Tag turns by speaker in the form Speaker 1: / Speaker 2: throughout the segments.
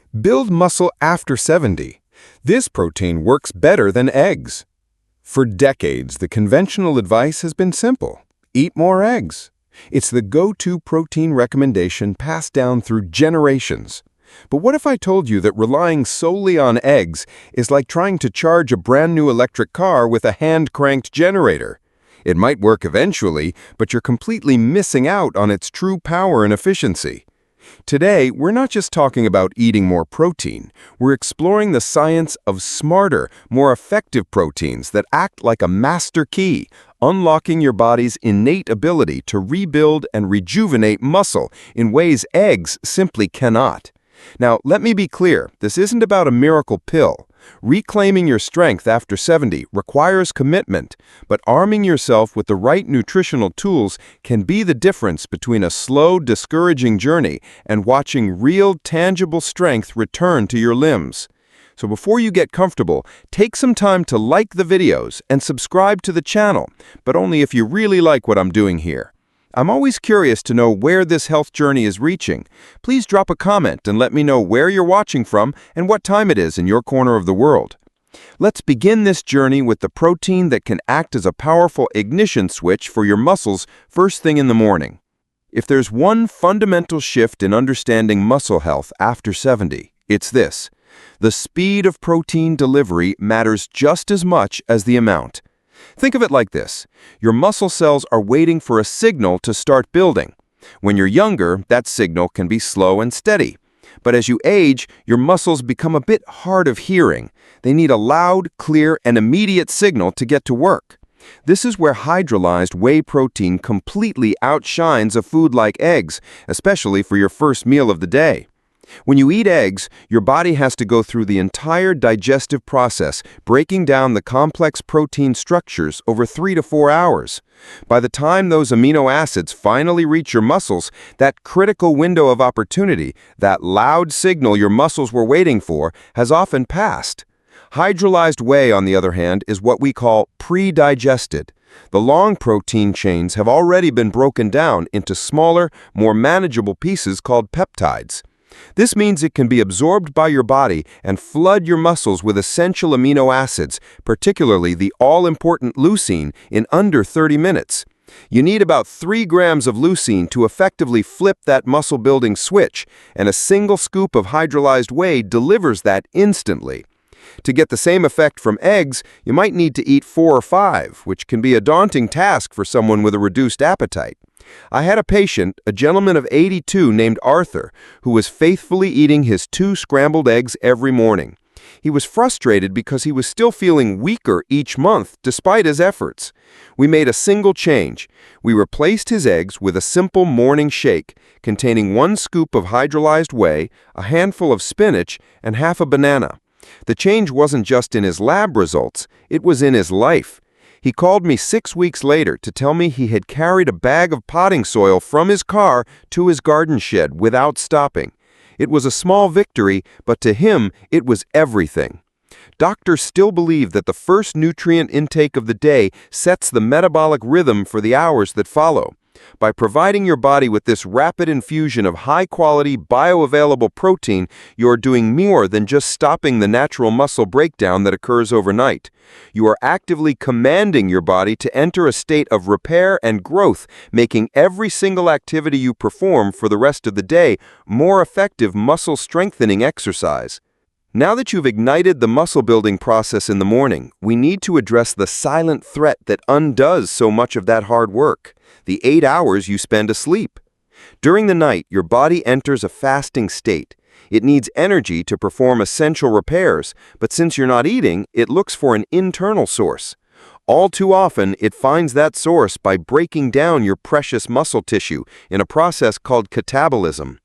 Speaker 1: Build muscle after 70. This protein works better than eggs. For decades, the conventional advice has been simple. Eat more eggs. It's the go-to protein recommendation passed down through generations. But what if I told you that relying solely on eggs is like trying to charge a brand new electric car with a hand-cranked generator? It might work eventually, but you're completely missing out on its true power and efficiency. Today, we're not just talking about eating more protein. We're exploring the science of smarter, more effective proteins that act like a master key, unlocking your body's innate ability to rebuild and rejuvenate muscle in ways eggs simply cannot. Now, let me be clear, this isn't about a miracle pill. Reclaiming your strength after 70 requires commitment, but arming yourself with the right nutritional tools can be the difference between a slow, discouraging journey and watching real, tangible strength return to your limbs. So before you get comfortable, take some time to like the videos and subscribe to the channel, but only if you really like what I'm doing here. I'm always curious to know where this health journey is reaching. Please drop a comment and let me know where you're watching from and what time it is in your corner of the world. Let's begin this journey with the protein that can act as a powerful ignition switch for your muscles first thing in the morning. If there's one fundamental shift in understanding muscle health after 70, it's this. The speed of protein delivery matters just as much as the amount. Think of it like this. Your muscle cells are waiting for a signal to start building. When you're younger, that signal can be slow and steady. But as you age, your muscles become a bit hard of hearing. They need a loud, clear, and immediate signal to get to work. This is where hydrolyzed whey protein completely outshines a food like eggs, especially for your first meal of the day. When you eat eggs, your body has to go through the entire digestive process, breaking down the complex protein structures over 3 to 4 hours. By the time those amino acids finally reach your muscles, that critical window of opportunity, that loud signal your muscles were waiting for, has often passed. Hydrolyzed whey, on the other hand, is what we call pre-digested. The long protein chains have already been broken down into smaller, more manageable pieces called peptides. This means it can be absorbed by your body and flood your muscles with essential amino acids, particularly the all-important leucine, in under 30 minutes. You need about 3 grams of leucine to effectively flip that muscle-building switch, and a single scoop of hydrolyzed whey delivers that instantly. To get the same effect from eggs, you might need to eat 4 or 5, which can be a daunting task for someone with a reduced appetite. I had a patient, a gentleman of 82 named Arthur, who was faithfully eating his 2 scrambled eggs every morning. He was frustrated because he was still feeling weaker each month despite his efforts. We made a single change. We replaced his eggs with a simple morning shake containing 1 scoop of hydrolyzed whey, a handful of spinach, and half a banana. The change wasn't just in his lab results, it was in his life. He called me 6 weeks later to tell me he had carried a bag of potting soil from his car to his garden shed without stopping. It was a small victory, but to him, it was everything. Doctors still believe that the first nutrient intake of the day sets the metabolic rhythm for the hours that follow. By providing your body with this rapid infusion of high-quality, bioavailable protein, you are doing more than just stopping the natural muscle breakdown that occurs overnight. You are actively commanding your body to enter a state of repair and growth, making every single activity you perform for the rest of the day more effective muscle-strengthening exercise. Now that you've ignited the muscle-building process in the morning, we need to address the silent threat that undoes so much of that hard work. The 8 hours you spend asleep. During the night, your body enters a fasting state. It needs energy to perform essential repairs, but since you're not eating, it looks for an internal source. All too often, it finds that source by breaking down your precious muscle tissue in a process called catabolism.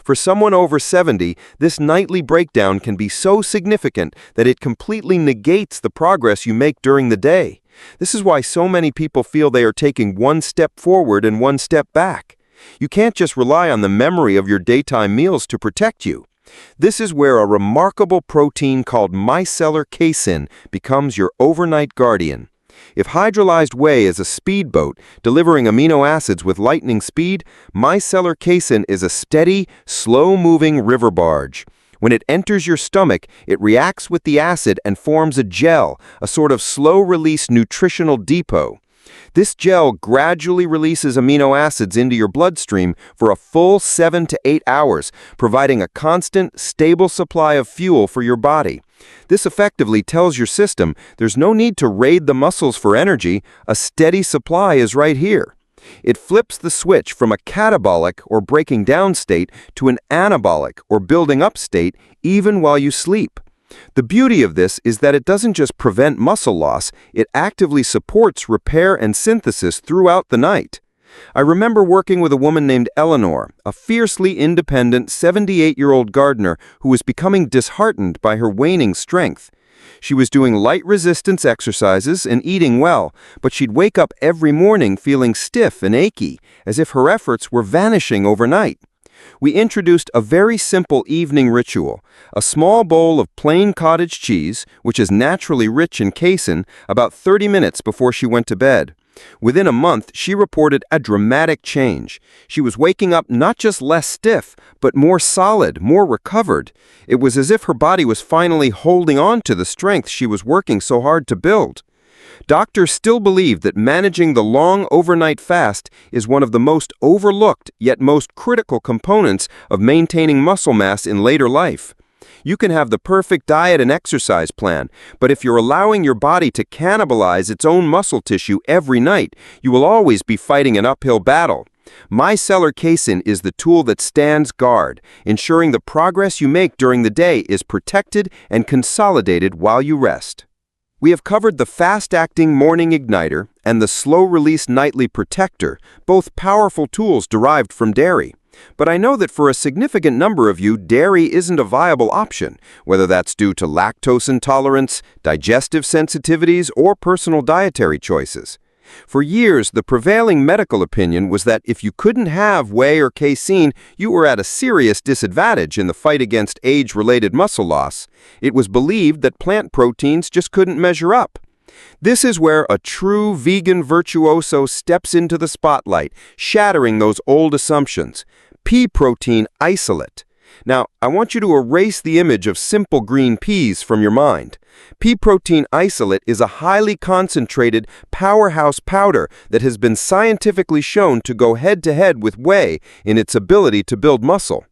Speaker 1: For someone over 70, this nightly breakdown can be so significant that it completely negates the progress you make during the day. This is why so many people feel they are taking 1 step forward and 1 step back. You can't just rely on the memory of your daytime meals to protect you. This is where a remarkable protein called micellar casein becomes your overnight guardian. If hydrolyzed whey is a speedboat delivering amino acids with lightning speed, micellar casein is a steady, slow-moving river barge.
Speaker 2: When it enters your stomach, it reacts with the acid and forms a gel, a sort of slow-release nutritional depot. This gel gradually releases amino acids into your bloodstream for a full 7 to 8 hours, providing a constant, stable supply of fuel for your body. This effectively tells your system there's no need to raid the muscles for energy, a steady supply is right here. It flips the switch from a catabolic or breaking down state to an anabolic or building up state even while you sleep. The beauty of this is that it doesn't just prevent muscle loss, it actively supports repair and synthesis throughout the night. I remember working with a woman named Eleanor, a fiercely independent 78-year-old gardener who was becoming disheartened by her waning strength. She was doing light resistance exercises and eating well, but she'd wake up every morning feeling stiff and achy, as if her efforts were vanishing overnight. We introduced a very simple evening ritual, a small bowl of plain cottage cheese, which is naturally rich in casein, about 30 minutes before she went to bed. Within a month, she reported a dramatic change. She was waking up not just less stiff, but more solid, more recovered. It was as if her body was finally holding on to the strength she was working so hard to build. Doctors still believe that managing the long overnight fast is one of the most overlooked yet most critical components of maintaining muscle mass in later life. You can have the perfect diet and exercise plan, but if you're allowing your body to cannibalize its own muscle tissue every night, you will always be fighting an uphill battle. Micellar casein is the tool that stands guard, ensuring the progress you make during the day is protected and consolidated while you rest. We have covered the fast-acting morning igniter and the slow-release nightly protector, both powerful tools derived from dairy. But I know that for a significant number of you, dairy isn't a viable option, whether that's due to lactose intolerance, digestive sensitivities, or personal dietary choices. For years, the prevailing medical opinion was that if you couldn't have whey or casein, you were at a serious disadvantage in the fight against age-related muscle loss. It was believed that plant proteins just couldn't measure up. This is where a true vegan virtuoso steps into the spotlight, shattering those old assumptions. Pea protein isolate. Now, I want you to erase the image of simple green peas from your mind. Pea protein isolate is a highly concentrated powerhouse powder that has been scientifically shown to go head-to-head with whey in its ability to build muscle.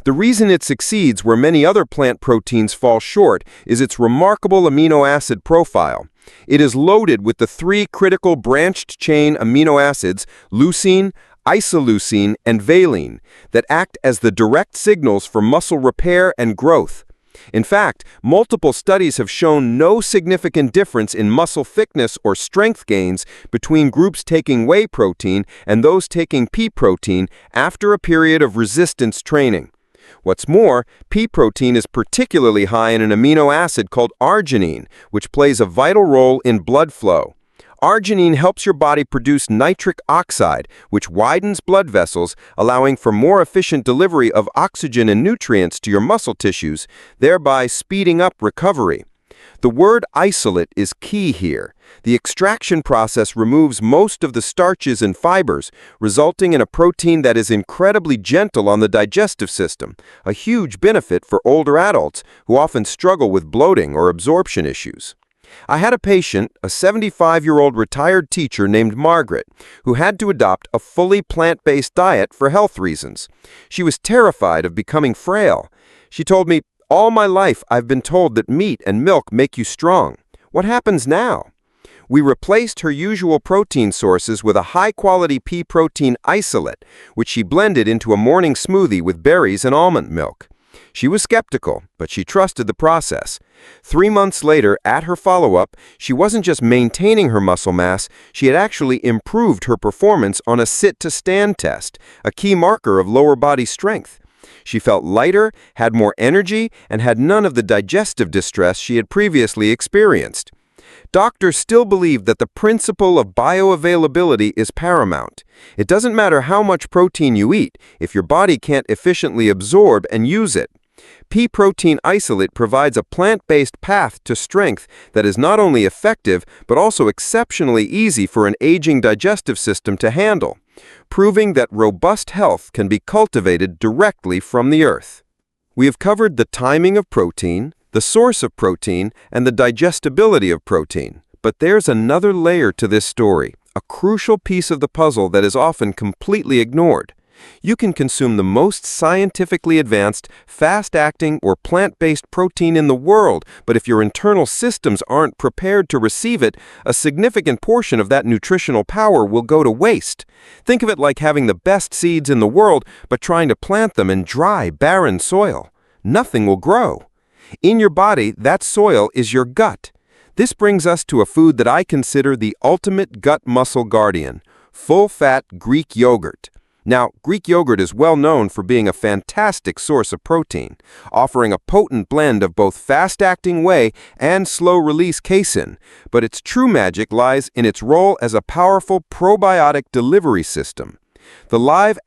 Speaker 2: The reason it succeeds where many other plant proteins fall short is its remarkable amino acid profile. It is loaded with the 3 critical branched-chain amino acids, leucine, isoleucine, and valine, that act as the direct signals for muscle repair and growth. In fact, multiple studies have shown no significant difference in muscle thickness or strength gains between groups taking whey protein and those taking pea protein after a period of resistance training. What's more, pea protein is particularly high in an amino acid called arginine, which plays a vital role in blood flow. Arginine helps your body produce nitric oxide, which widens blood vessels, allowing for more efficient delivery of oxygen and nutrients to your muscle tissues, thereby speeding up recovery. The word isolate is key here. The extraction process removes most of the starches and fibers, resulting in a protein that is incredibly gentle on the digestive system, a huge benefit for older adults who often struggle with bloating or absorption issues. I had a patient, a 75-year-old retired teacher named Margaret, who had to adopt a fully plant-based diet for health reasons. She was terrified of becoming frail. She told me, "All my life I've been told that meat and milk make you strong. What happens now?" We replaced her usual protein sources with a high-quality pea protein isolate, which she blended into a morning smoothie with berries and almond milk. She was skeptical, but she trusted the process. 3 months later, at her follow-up, she wasn't just maintaining her muscle mass, she had actually improved her performance on a sit-to-stand test, a key marker of lower body strength. She felt lighter, had more energy, and had none of the digestive distress she had previously experienced. Doctors still believe that the principle of bioavailability is paramount. It doesn't matter how much protein you eat if your body can't efficiently absorb and use it. Pea protein isolate provides a plant-based path to strength that is not only effective but also exceptionally easy for an aging digestive system to handle, proving that robust health can be cultivated directly from the earth. We have covered the timing of protein, the source of protein, and the digestibility of protein. But there's another layer to this story, a crucial piece of the puzzle that is often completely ignored. You can consume the most scientifically advanced, fast-acting, or plant-based protein in the world, but if your internal systems aren't prepared to receive it, a significant portion of that nutritional power will go to waste. Think of it like having the best seeds in the world, but trying to plant them in dry, barren soil. Nothing will grow. In your body, that soil is your gut. This brings us to a food that I consider the ultimate gut muscle guardian, full-fat Greek yogurt. Now, Greek yogurt is well known for being a fantastic source of protein, offering a potent blend of both fast-acting whey and slow-release casein, but its true magic lies in its role as a powerful probiotic delivery system. The live